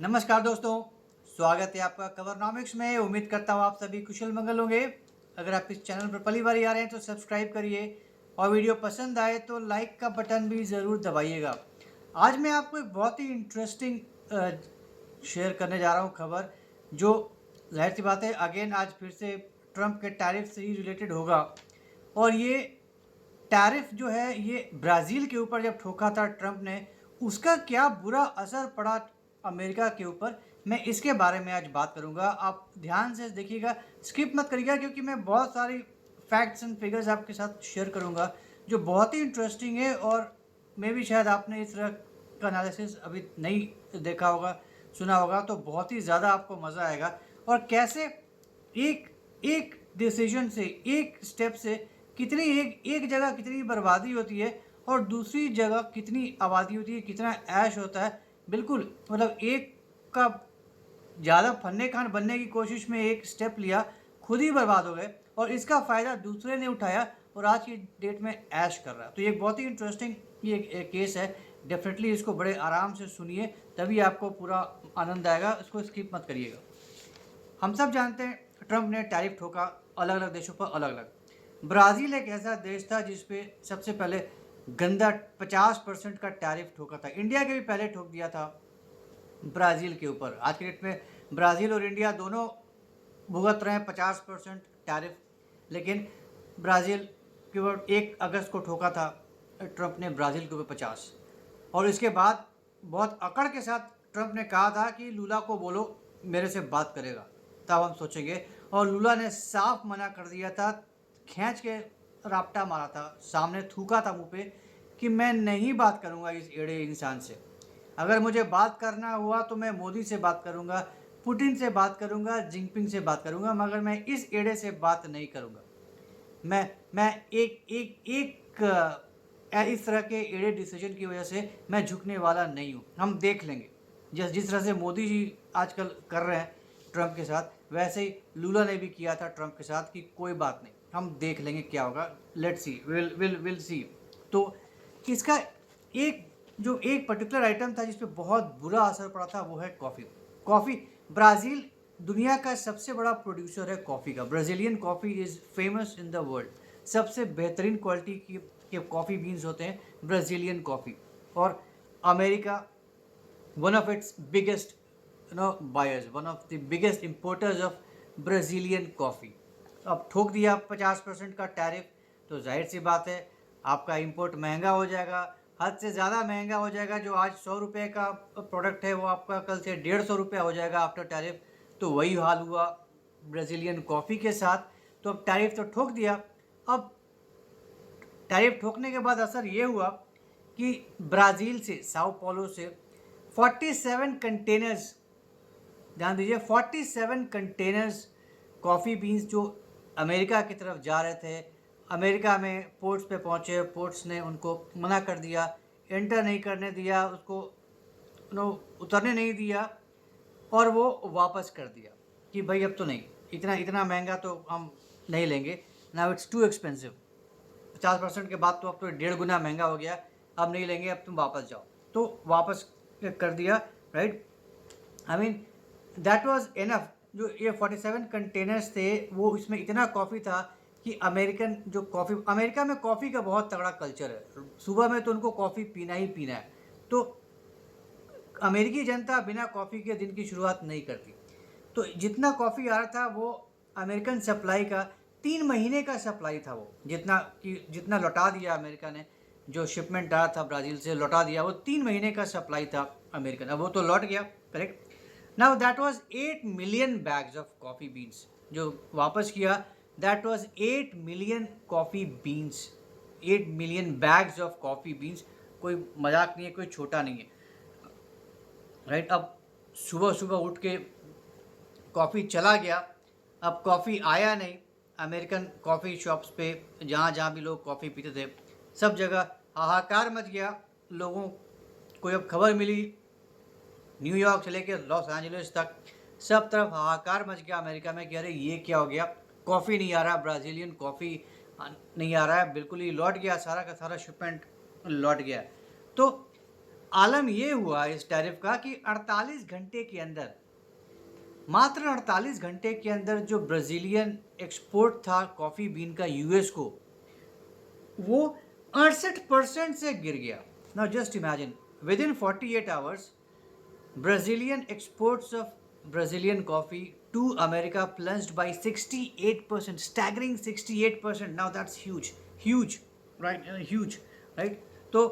नमस्कार दोस्तों, स्वागत है आपका कवरनॉमिक्स में। उम्मीद करता हूँ आप सभी कुशल मंगल होंगे। अगर आप इस चैनल पर पहली बार आ रहे हैं तो सब्सक्राइब करिए और वीडियो पसंद आए तो लाइक का बटन भी ज़रूर दबाइएगा। आज मैं आपको एक बहुत ही इंटरेस्टिंग शेयर करने जा रहा हूँ खबर, जो ज़ाहिर सी बात है अगेन आज फिर से ट्रंप के टैरिफ से ही रिलेटेड होगा। और ये टैरिफ जो है ये ब्राज़ील के ऊपर जब ठोका था ट्रंप ने, उसका क्या बुरा असर पड़ा अमेरिका के ऊपर, मैं इसके बारे में आज बात करूंगा। आप ध्यान से देखिएगा, स्किप मत करिएगा, क्योंकि मैं बहुत सारी फैक्ट्स एंड फिगर्स आपके साथ शेयर करूंगा जो बहुत ही इंटरेस्टिंग है। और मे भी शायद आपने इस तरह का एनालिसिस अभी नहीं देखा होगा, सुना होगा, तो बहुत ही ज़्यादा आपको मज़ा आएगा। और कैसे एक एक डिसीजन से, एक स्टेप से कितनी एक जगह कितनी बर्बादी होती है और दूसरी जगह कितनी आबादी होती है, कितना ऐश होता है। बिल्कुल, मतलब एक का ज़्यादा फन्ने खान बनने की कोशिश में एक स्टेप लिया, खुद ही बर्बाद हो गए, और इसका फ़ायदा दूसरे ने उठाया और आज की डेट में ऐश कर रहा है। तो ये एक बहुत ही इंटरेस्टिंग ये एक केस है। डेफिनेटली इसको बड़े आराम से सुनिए, तभी आपको पूरा आनंद आएगा। इसको स्किप मत करिएगा। हम सब जानते हैं ट्रंप ने टैरिफ ठोका अलग अलग देशों पर अलग अलग। ब्राज़ील एक ऐसा देश था जिस पे सबसे पहले गंदा 50% का टैरिफ ठोका था। इंडिया के भी पहले ठोक दिया था ब्राज़ील के ऊपर। आज की डेट में ब्राज़ील और इंडिया दोनों भुगत रहे हैं 50% टैरिफ, लेकिन ब्राज़ील के ऊपर 1 अगस्त को ठोका था ट्रंप ने, ब्राज़ील के ऊपर 50। और इसके बाद बहुत अकड़ के साथ ट्रंप ने कहा था कि लूला को बोलो मेरे से बात करेगा, तब हम सोचेंगे। और लूला ने साफ मना कर दिया था, खींच के रापटा मारा था, सामने थूका था मुंह पे कि मैं नहीं बात करूंगा इस एड़े इंसान से। अगर मुझे बात करना हुआ तो मैं मोदी से बात करूंगा, पुतिन से बात करूंगा, जिनपिंग से बात करूंगा, मगर मैं इस एड़े से बात नहीं करूंगा। मैं एक एक एक इस तरह के एड़े डिसीजन की वजह से मैं झुकने वाला नहीं हूँ। हम देख लेंगे, जिस तरह से मोदी जी आजकल कर रहे हैं ट्रंप के साथ, वैसे ही लूला ने भी किया था ट्रंप के साथ कि कोई बात नहीं, हम देख लेंगे क्या होगा, लेट्स सी, विल सी। तो इसका एक पर्टिकुलर आइटम था जिस पे बहुत बुरा असर पड़ा था, वो है कॉफ़ी। कॉफ़ी, ब्राज़ील दुनिया का सबसे बड़ा प्रोड्यूसर है कॉफ़ी का। Brazilian coffee is famous in the world. सबसे बेहतरीन क्वालिटी की के कॉफ़ी बीन्स होते हैं ब्राज़ीलियन कॉफ़ी। और America one of its biggest buyers, one of the biggest importers of Brazilian coffee. अब ठोक दिया 50% का टैरिफ, तो जाहिर सी बात है आपका इंपोर्ट महंगा हो जाएगा, हद से ज़्यादा महंगा हो जाएगा। जो आज 100 रुपये का प्रोडक्ट है वो आपका कल से 150 रुपया हो जाएगा आफ्टर टैरिफ। तो वही हाल हुआ ब्राज़ीलियन कॉफ़ी के साथ। तो अब टैरिफ तो ठोक दिया। अब टैरिफ ठोकने के बाद असर ये हुआ कि ब्राज़ील से, साओ paulo से 47 कंटेनर्स, ध्यान दीजिए, 47 कंटेनर्स कॉफ़ी बीन्स जो अमेरिका की तरफ जा रहे थे, अमेरिका में पोर्ट्स पे पहुंचे, पोर्ट्स ने उनको मना कर दिया, एंटर नहीं करने दिया, उसको उतरने नहीं दिया, और वो वापस कर दिया कि भाई अब तो नहीं, इतना इतना महंगा तो हम नहीं लेंगे, नाउ इट्स टू एक्सपेंसिव। 50% के बाद तो अब तो 1.5 गुना महंगा हो गया, अब नहीं लेंगे, अब तुम वापस जाओ। तो वापस कर दिया, right. I mean that was enough. जो ये 47 कंटेनर्स थे, वो इसमें इतना कॉफ़ी था कि अमेरिकन जो कॉफ़ी, अमेरिका में कॉफ़ी का बहुत तगड़ा कल्चर है। सुबह में तो उनको कॉफ़ी पीना ही पीना है। तो अमेरिकी जनता बिना कॉफ़ी के दिन की शुरुआत नहीं करती। तो जितना कॉफ़ी आ रहा था वो अमेरिकन सप्लाई का 3 महीने का सप्लाई था। वो जितना लौटा दिया अमेरिका ने, जो शिपमेंट आया था ब्राज़ील से लौटा दिया, वो 3 महीने का सप्लाई था अमेरिकन। अब वो तो लौट गया, correct. Now that was 8 million bags of coffee beans जो वापस किया। That was 8 million coffee beans, 8 million bags of coffee beans. कोई मजाक नहीं है, कोई छोटा नहीं है, राइट। अब सुबह सुबह उठ के कॉफ़ी चला गया, अब कॉफ़ी आया नहीं। अमेरिकन कॉफ़ी शॉप्स पे जहाँ जहाँ भी लोग कॉफ़ी पीते थे, सब जगह हाहाकार मच गया। लोगों को जब खबर मिली, न्यूयॉर्क से लेकर लॉस एंजलिस तक सब तरफ हाहाकार मच गया अमेरिका में कि अरे ये क्या हो गया, कॉफ़ी नहीं आ रहा, ब्राज़ीलियन कॉफ़ी नहीं आ रहा है, बिल्कुल ही लौट गया, सारा का सारा शिपमेंट लौट गया। तो आलम ये हुआ इस टैरिफ का कि 48 घंटे के अंदर, मात्र 48 घंटे के अंदर जो ब्राज़ीलियन एक्सपोर्ट था कॉफ़ी बीन का यूएस को, वो 68% से गिर गया। Now just imagine, with in 48 hours Brazilian exports of Brazilian coffee to America plunged by 68%, staggering 68%. Now that's huge, huge, right? Huge, right? तो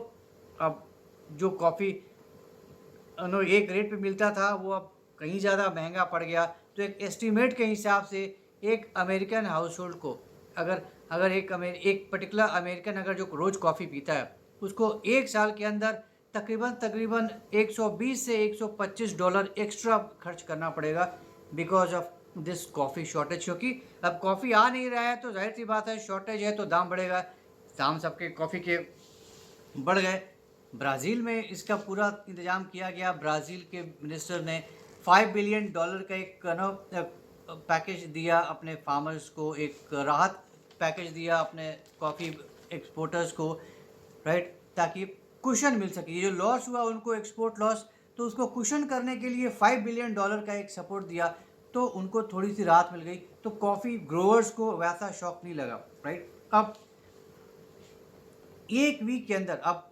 अब जो कॉफ़ी एक रेट पे मिलता था वो अब कहीं ज़्यादा महंगा पड़ गया। तो एक एस्टीमेट के हिसाब से एक अमेरिकन हाउस होल्ड को, अगर अगर एक पर्टिकुलर अमेरिकन अगर जो रोज़ कॉफ़ी पीता है, उसको एक साल के अंदर तकरीबन 120 से 125 डॉलर एक्स्ट्रा खर्च करना पड़ेगा because of this coffee shortage. क्योंकि अब कॉफ़ी आ नहीं रहा है तो जाहिर सी बात है, शॉर्टेज है तो दाम बढ़ेगा। दाम सबके कॉफ़ी के बढ़ गए। ब्राज़ील में इसका पूरा इंतज़ाम किया गया। ब्राज़ील के मिनिस्टर ने $5 बिलियन का एक पैकेज दिया अपने फार्मर्स को, एक राहत पैकेज दिया अपने कॉफ़ी एक्सपोर्टर्स को, राइट, ताकि कुशन मिल सके। ये जो लॉस हुआ उनको, एक्सपोर्ट लॉस, तो उसको कुशन करने के लिए $5 बिलियन का एक सपोर्ट दिया, तो उनको थोड़ी सी राहत मिल गई। तो कॉफ़ी ग्रोअर्स को वैसा शॉक नहीं लगा, राइट। अब एक वीक के अंदर, अब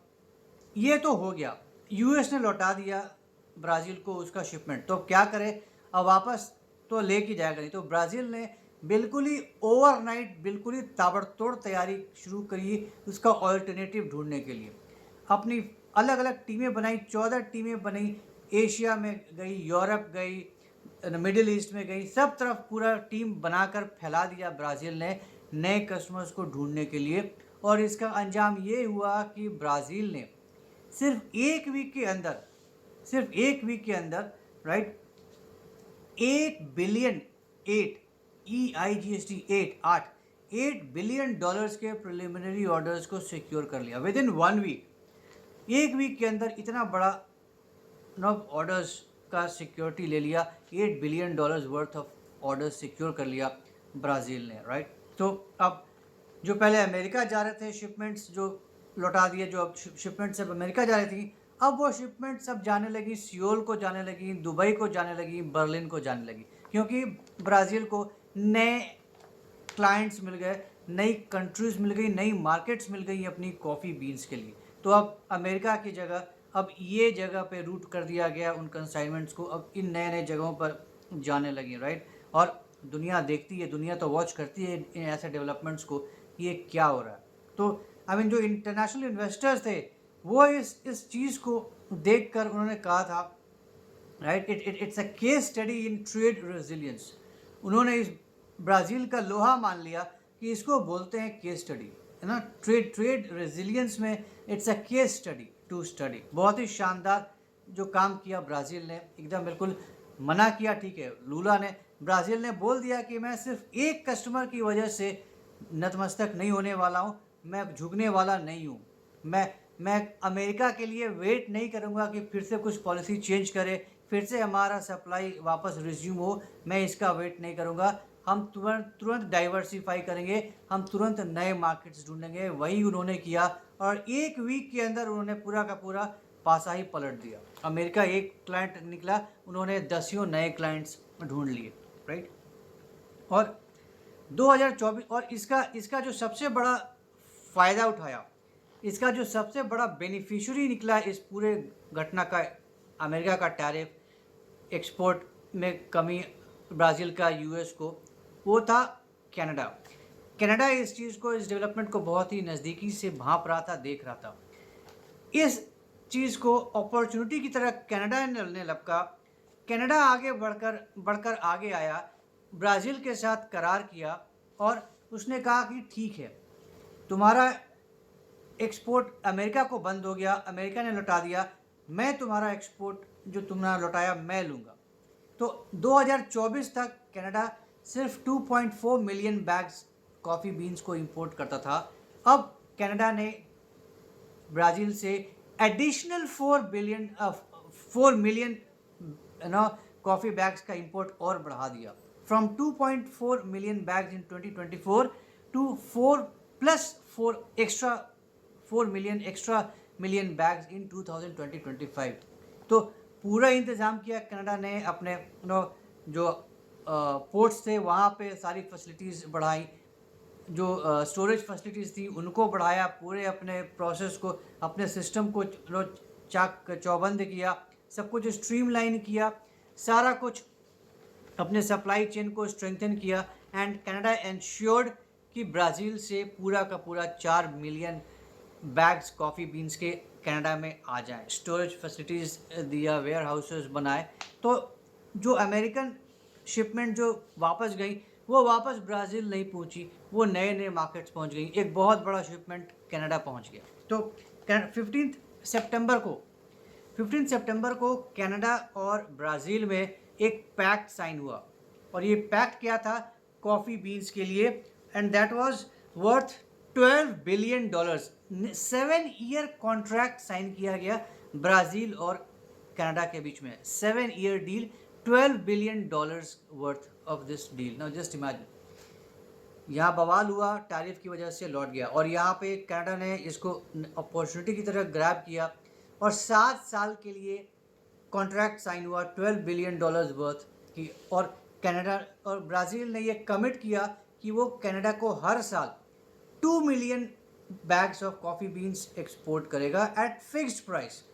ये तो हो गया, यूएस ने लौटा दिया ब्राज़ील को उसका शिपमेंट, तो क्या करे, अब वापस तो लेके जाएगा नहीं। तो ब्राज़ील ने बिल्कुल ही ओवरनाइट, बिल्कुल ही ताबड़तोड़ तैयारी शुरू करी उसका ऑल्टरनेटिव ढूंढने के लिए। अपनी अलग अलग टीमें बनाई, 14 टीमें बनाई, एशिया में गई, यूरोप गई, मिडिल ईस्ट में गई, सब तरफ पूरा टीम बनाकर फैला दिया ब्राज़ील ने नए कस्टमर्स को ढूंढने के लिए। और इसका अंजाम ये हुआ कि ब्राज़ील ने सिर्फ एक वीक के अंदर, राइट, 8 बिलियन, 8 बिलियन डॉलर्स के प्रिलिमिनरी ऑर्डर्स को सिक्योर कर लिया विद इन 1 वीक। एक वीक के अंदर इतना बड़ा ऑर्डर्स का सिक्योरिटी ले लिया, $8 billion worth of orders secure कर लिया ब्राज़ील ने, राइट। तो अब जो पहले अमेरिका जा रहे थे शिपमेंट्स, जो लौटा दिए, जो शिपमेंट्स अब अमेरिका जा रही थी, अब वो शिपमेंट्स अब जाने लगी सियोल को, जाने लगी दुबई को, जाने लगी बर्लिन को, जाने लगी, क्योंकि ब्राज़ील को नए क्लाइंट्स मिल गए, नई कंट्रीज़ मिल गई, नई मार्केट्स मिल गई अपनी कॉफ़ी बीन्स के लिए। तो अब अमेरिका की जगह अब ये जगह पे रूट कर दिया गया उन कंसाइनमेंट्स को, अब इन नए नए जगहों पर जाने लगी, राइट। और दुनिया देखती है, दुनिया तो वॉच करती है इन ऐसे डेवलपमेंट्स को, ये क्या हो रहा है। तो आई मीन जो इंटरनेशनल इन्वेस्टर्स थे वो इस चीज़ को देखकर उन्होंने कहा था, right, it's a case study in trade resilience. उन्होंने इस ब्राज़ील का लोहा मान लिया कि इसको बोलते हैं केस स्टडी, है ना। ट्रेड रेजिलियंस में it's a case study to study. बहुत ही शानदार जो काम किया ब्राज़ील ने, एकदम बिल्कुल मना किया, ठीक है, लूला ने, ब्राज़ील ने बोल दिया कि मैं सिर्फ एक कस्टमर की वजह से नतमस्तक नहीं होने वाला हूँ, मैं झुकने वाला नहीं हूँ। मैं अमेरिका के लिए वेट नहीं करूँगा कि फिर से कुछ पॉलिसी चेंज करे, फिर से हमारा सप्लाई वापस रिज्यूम हो, मैं इसका वेट नहीं करूँगा। हम तुरंत डाइवर्सिफाई करेंगे, हम तुरंत नए मार्केट्स ढूंढेंगे। वही उन्होंने किया और एक वीक के अंदर उन्होंने पूरा का पूरा पासा ही पलट दिया। अमेरिका एक क्लाइंट निकला, उन्होंने 10 नए क्लाइंट्स ढूंढ लिए, राइट। और 2024 और इसका जो सबसे बड़ा फ़ायदा उठाया, इसका जो सबसे बड़ा बेनिफिशियरी निकला इस पूरे घटना का, अमेरिका का टैरिफ, एक्सपोर्ट में कमी ब्राज़ील का यूएस को, वो था कनाडा। कनाडा इस चीज़ को, इस डेवलपमेंट को बहुत ही नज़दीकी से भांप रहा था, देख रहा था। इस चीज़ को अपॉर्चुनिटी की तरह कनाडा ने लपका। कनाडा आगे बढ़कर आगे आया, ब्राज़ील के साथ करार किया और उसने कहा कि ठीक है, तुम्हारा एक्सपोर्ट अमेरिका को बंद हो गया, अमेरिका ने लौटा दिया, मैं तुम्हारा एक्सपोर्ट जो तुमने लौटाया मैं लूँगा। तो 2024 तक कनाडा सिर्फ 2.4 मिलियन बैग्स कॉफ़ी बीन्स को इंपोर्ट करता था। अब कनाडा ने ब्राज़ील से एडिशनल 4 मिलियन कॉफ़ी बैग्स का इंपोर्ट और बढ़ा दिया, from 2.4 million bags in 2024 to 4 million extra million bags in 2020-25। तो पूरा इंतज़ाम किया कनाडा ने, अपने जो पोर्ट्स थे वहाँ पे सारी फैसिलिटीज़ बढ़ाई, जो स्टोरेज फैसिलिटीज़ थी उनको बढ़ाया, पूरे अपने प्रोसेस को, अपने सिस्टम को चाक चौबंद किया, सब कुछ स्ट्रीमलाइन किया, सारा कुछ अपने सप्लाई चेन को स्ट्रेंथन किया। एंड कनाडा एंश्योर्ड कि ब्राज़ील से पूरा का पूरा 4 मिलियन बैग्स कॉफ़ी बीन्स के कनाडा में आ जाएं। स्टोरेज फैसिलिटीज़ दिया, वेयर हाउसेस बनाए। तो जो अमेरिकन शिपमेंट जो वापस गई वो वापस ब्राज़ील नहीं पहुंची, वो नए नए मार्केट्स पहुंच गई। एक बहुत बड़ा शिपमेंट कनाडा पहुंच गया। तो 15 सितंबर को कनाडा और ब्राज़ील में एक पैक्ट साइन हुआ, और ये पैक्ट क्या था? कॉफ़ी बीन्स के लिए, and that was worth $12 billion. 7 year contract sign किया गया ब्राज़ील और कनाडा के बीच में। 7 year deal, $12 billion worth of this deal. Now just imagine, यहाँ बवाल हुआ, टैरिफ की वजह से लौट गया, और यहाँ पे कनाडा ने इसको अपॉर्चुनिटी की तरह ग्रैब किया, और 7 साल के लिए कॉन्ट्रैक्ट साइन हुआ $12 बिलियन वर्थ की। और कनाडा और ब्राज़ील ने ये कमिट किया कि वो कनाडा को हर साल 2 million bags of coffee beans export करेगा एट फिक्स्ड प्राइस।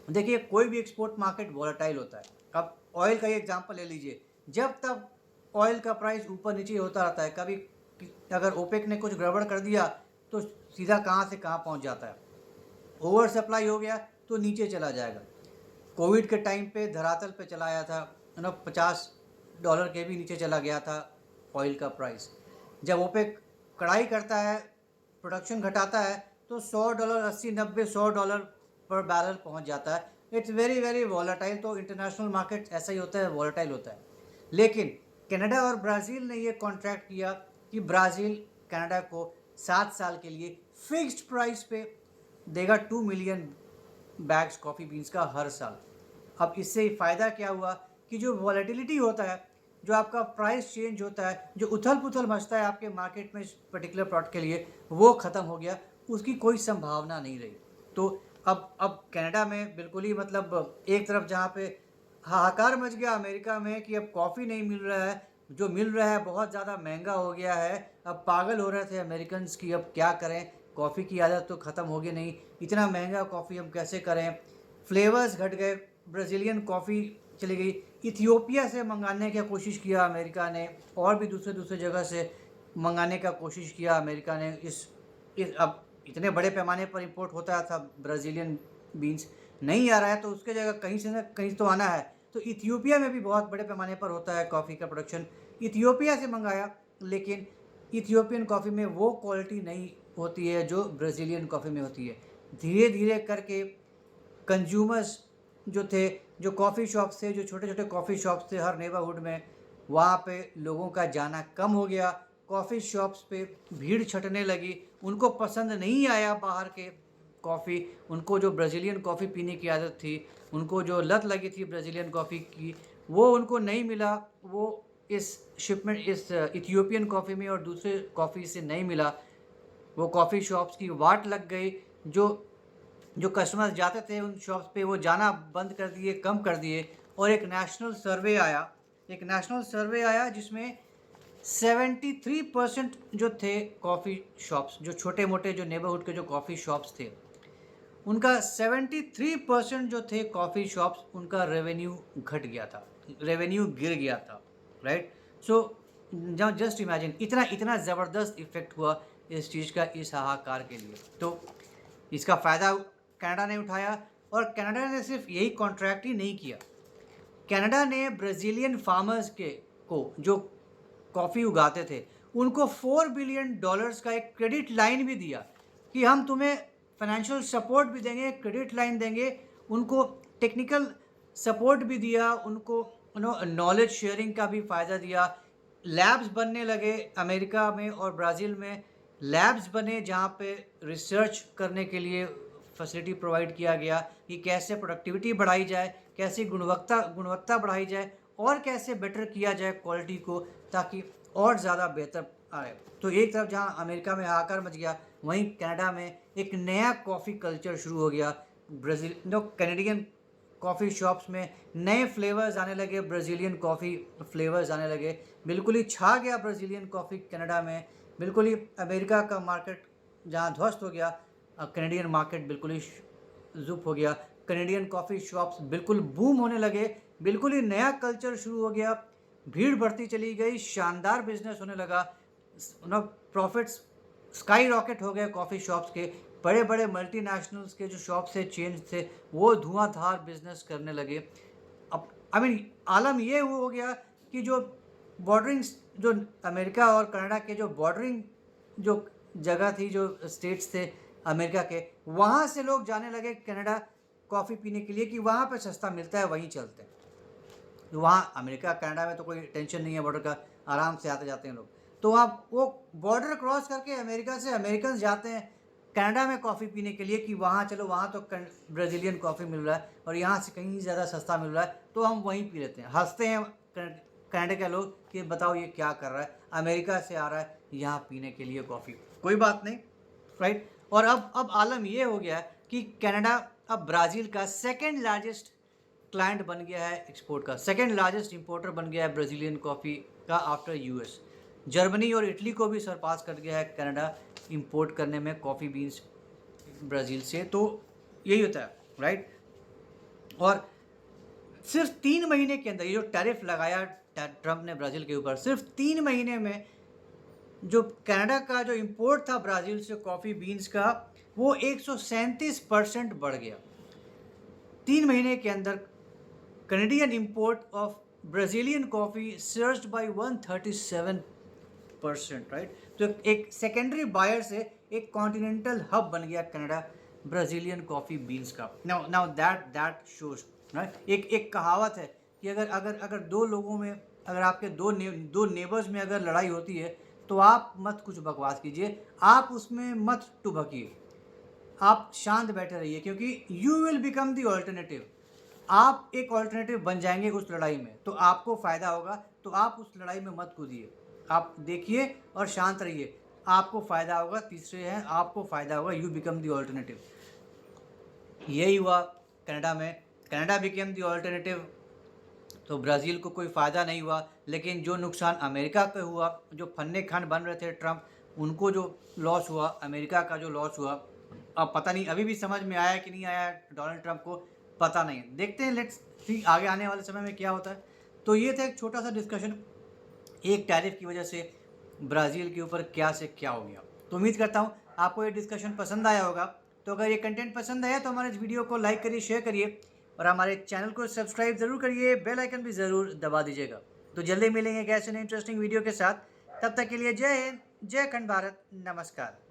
देखिए, कोई भी एक्सपोर्ट मार्केट वॉलेटाइल होता है। अब ऑयल का ही एग्जांपल ले लीजिए, जब तक ऑयल का प्राइस ऊपर नीचे होता रहता है, कभी अगर ओपेक ने कुछ गड़बड़ कर दिया तो सीधा कहाँ से कहाँ पहुँच जाता है। ओवर सप्लाई हो गया तो नीचे चला जाएगा। कोविड के टाइम पे धरातल पे चला आया था, $50 के भी नीचे चला गया था ऑयल का प्राइस। जब ओपेक कड़ाई करता है, प्रोडक्शन घटाता है, तो $100, 80, 90, $100 पर बैरल पहुंच जाता है। It's very very volatile. तो इंटरनेशनल मार्केट ऐसा ही होता है, वॉलेटाइल होता है। लेकिन कनाडा और ब्राज़ील ने ये कॉन्ट्रैक्ट किया कि ब्राज़ील कनाडा को 7 साल के लिए फिक्स्ड प्राइस पे देगा 2 मिलियन बैग्स कॉफ़ी बीन्स का हर साल। अब इससे फ़ायदा क्या हुआ कि जो वॉलेटिलिटी होता है, जो आपका प्राइस चेंज होता है, जो उथल पुथल मचता है आपके मार्केट में इस पर्टिकुलर प्रोडक्ट के लिए, वो ख़त्म हो गया, उसकी कोई संभावना नहीं रही। तो अब कनाडा में बिल्कुल ही मतलब एक तरफ जहाँ पे हाहाकार मच गया अमेरिका में कि अब कॉफ़ी नहीं मिल रहा है, जो मिल रहा है बहुत ज़्यादा महंगा हो गया है। अब पागल हो रहे थे अमेरिकन की अब क्या करें, कॉफ़ी की आदत तो ख़त्म होगी नहीं, इतना महंगा कॉफ़ी हम कैसे करें। फ्लेवर्स घट गए, ब्राज़ीलियन कॉफ़ी चली गई। इथियोपिया से मंगाने की कोशिश किया अमेरिका ने, और भी दूसरे जगह से मंगाने का कोशिश किया अमेरिका ने। इस अब इतने बड़े पैमाने पर इंपोर्ट होता था ब्राज़ीलियन बीन्स, नहीं आ रहा है तो उसके जगह कहीं से ना कहीं तो आना है। तो इथियोपिया में भी बहुत बड़े पैमाने पर होता है कॉफ़ी का प्रोडक्शन, इथियोपिया से मंगाया। लेकिन इथियोपियन कॉफ़ी में वो क्वालिटी नहीं होती है जो ब्राज़ीलियन कॉफ़ी में होती है। धीरे धीरे करके कंज्यूमर्स जो थे, जो कॉफ़ी शॉप्स थे, जो छोटे छोटे कॉफ़ी शॉप्स थे हर नेबरहुड में, वहाँ पे लोगों का जाना कम हो गया। कॉफ़ी शॉप्स पे भीड़ छटने लगी, उनको पसंद नहीं आया बाहर के कॉफ़ी। उनको जो ब्राज़ीलियन कॉफ़ी पीने की आदत थी, उनको जो लत लगी थी ब्राज़ीलियन कॉफ़ी की, वो उनको नहीं मिला। वो इस शिपमेंट इस इथियोपियन कॉफ़ी में और दूसरे कॉफ़ी से नहीं मिला। वो कॉफ़ी शॉप्स की वाट लग गई। जो कस्टमर्स जाते थे उन शॉप्स पे, वो जाना बंद कर दिए, कम कर दिए। और एक नेशनल सर्वे आया जिसमें 73% जो थे कॉफ़ी शॉप्स, जो छोटे मोटे जो नेबरहुड के जो कॉफ़ी शॉप्स थे, उनका 73% जो थे कॉफ़ी शॉप्स, उनका रेवेन्यू घट गया था, रेवेन्यू गिर गया था। राइट। सो जस्ट इमेजिन, इतना ज़बरदस्त इफेक्ट हुआ इस चीज़ का, इस हाहाकार के लिए। तो इसका फ़ायदा कनाडा ने उठाया, और कनाडा ने सिर्फ यही कॉन्ट्रैक्ट ही नहीं किया, कनाडा ने ब्राज़ीलियन फार्मर्स को जो कॉफ़ी उगाते थे, उनको $4 बिलियन का एक क्रेडिट लाइन भी दिया कि हम तुम्हें फाइनेंशियल सपोर्ट भी देंगे, क्रेडिट लाइन देंगे। उनको टेक्निकल सपोर्ट भी दिया, उनको नॉलेज शेयरिंग का भी फ़ायदा दिया। लैब्स बनने लगे अमेरिका में और ब्राज़ील में, लैब्स बने जहाँ पे रिसर्च करने के लिए फैसिलिटी प्रोवाइड किया गया कि कैसे प्रोडक्टिविटी बढ़ाई जाए, कैसे गुणवत्ता बढ़ाई जाए, और कैसे बेटर किया जाए क्वालिटी को, ताकि और ज़्यादा बेहतर आए। तो एक तरफ जहाँ अमेरिका में हाहाकार मच गया, वहीं कनाडा में एक नया कॉफ़ी कल्चर शुरू हो गया। कैनेडियन कॉफ़ी शॉप्स में नए फ्लेवर्स आने लगे, ब्राज़ीलियन कॉफ़ी फ्लेवर्स आने लगे, बिल्कुल ही छा गया ब्राज़ीलियन कॉफ़ी कनाडा में। बिल्कुल ही अमेरिका का मार्केट जहाँ ध्वस्त हो गया, कैनेडियन मार्केट बिल्कुल ही ज़ुप हो गया। कैनेडियन कॉफ़ी शॉप्स बिल्कुल बूम होने लगे, बिल्कुल ही नया कल्चर शुरू हो गया, भीड़ बढ़ती चली गई, शानदार बिजनेस होने लगा, प्रॉफिट्स स्काई रॉकेट हो गए कॉफ़ी शॉप्स के। बड़े बड़े मल्टीनेशनल्स के जो शॉप्स थे, चेन्स थे, वो धुआंधार बिजनेस करने लगे। अब आलम ये हो गया कि जो बॉर्डरिंग, जो अमेरिका और कनाडा के जो बॉर्डरिंग जो जगह थी, जो स्टेट्स थे अमेरिका के, वहाँ से लोग जाने लगे कनाडा कॉफ़ी पीने के लिए कि वहाँ पे सस्ता मिलता है, वहीं चलते हैं। तो वहाँ अमेरिका कनाडा में तो कोई टेंशन नहीं है बॉर्डर का, आराम से आते जाते हैं लोग। तो आप वो बॉर्डर क्रॉस करके अमेरिका से अमेरिकन जाते हैं कनाडा में कॉफ़ी पीने के लिए कि वहाँ चलो, वहाँ तो ब्राज़ीलियन कॉफ़ी मिल रहा है और यहाँ से कहीं ज़्यादा सस्ता मिल रहा है, तो हम वहीं पी लेते हैं। हंसते हैं कनाडा के लोग कि बताओ ये क्या कर रहा है, अमेरिका से आ रहा है यहाँ पीने के लिए कॉफ़ी। कोई बात नहीं, राइट। और अब आलम ये हो गया है कि कनाडा अब ब्राज़ील का सेकेंड लार्जेस्ट क्लाइंट बन गया है, एक्सपोर्ट का सेकेंड लार्जेस्ट इंपोर्टर बन गया है ब्राज़ीलियन कॉफ़ी का, आफ्टर यूएस। जर्मनी और इटली को भी सरपास कर गया है कनाडा इंपोर्ट करने में कॉफ़ी बीन्स ब्राज़ील से। तो यही होता है, राइट। और सिर्फ 3 महीने के अंदर ये जो टैरिफ लगाया ट्रंप ने ब्राज़ील के ऊपर, सिर्फ 3 महीने में जो कनाडा का जो इंपोर्ट था ब्राज़ील से कॉफ़ी बीन्स का, वो 137% बढ़ गया 3 महीने के अंदर। Canadian import of Brazilian coffee surged by 137%, right. तो एक सेकेंडरी बायर से एक कॉन्टिनेंटल हब बन गया कनाडा ब्राज़ीलियन कॉफ़ी बीन्स का। Now that shows, right. एक कहावत है कि अगर दो लोगों में, अगर आपके दो नेबर्स में अगर लड़ाई होती है तो आप मत कुछ बकवास कीजिए, आप उसमें मत टुभकिए, आप शांत बैठे रहिए, क्योंकि you will become the alternative. आप एक ऑल्टरनेटिव बन जाएंगे उस लड़ाई में, तो आपको फ़ायदा होगा। तो आप उस लड़ाई में मत कूदिए, आप देखिए और शांत रहिए, आपको फ़ायदा होगा। तीसरे हैं, आपको फ़ायदा होगा, यू बिकम द ऑल्टरनेटिव। यही हुआ कनाडा में, कनाडा बिकेम द ऑल्टरनेटिव। तो ब्राज़ील को कोई फ़ायदा नहीं हुआ, लेकिन जो नुकसान अमेरिका का हुआ, जो फन्ने खान बन रहे थे ट्रंप, उनको जो लॉस हुआ, अमेरिका का जो लॉस हुआ, अब पता नहीं अभी भी समझ में आया कि नहीं आया डोनाल्ड ट्रंप को, पता नहीं। देखते हैं, लेट्स सी आगे आने वाले समय में क्या होता है। तो ये था एक छोटा सा डिस्कशन, एक टैरिफ की वजह से ब्राज़ील के ऊपर क्या से क्या हो गया। तो उम्मीद करता हूँ आपको ये डिस्कशन पसंद आया होगा। तो अगर ये कंटेंट पसंद आया तो हमारे इस वीडियो को लाइक करिए, शेयर करिए और हमारे चैनल को सब्सक्राइब ज़रूर करिए, बेल आइकन भी ज़रूर दबा दीजिएगा। तो जल्दी मिलेंगे एक ऐसे इंटरेस्टिंग वीडियो के साथ, तब तक के लिए जय हिंद, जय खंड भारत, नमस्कार।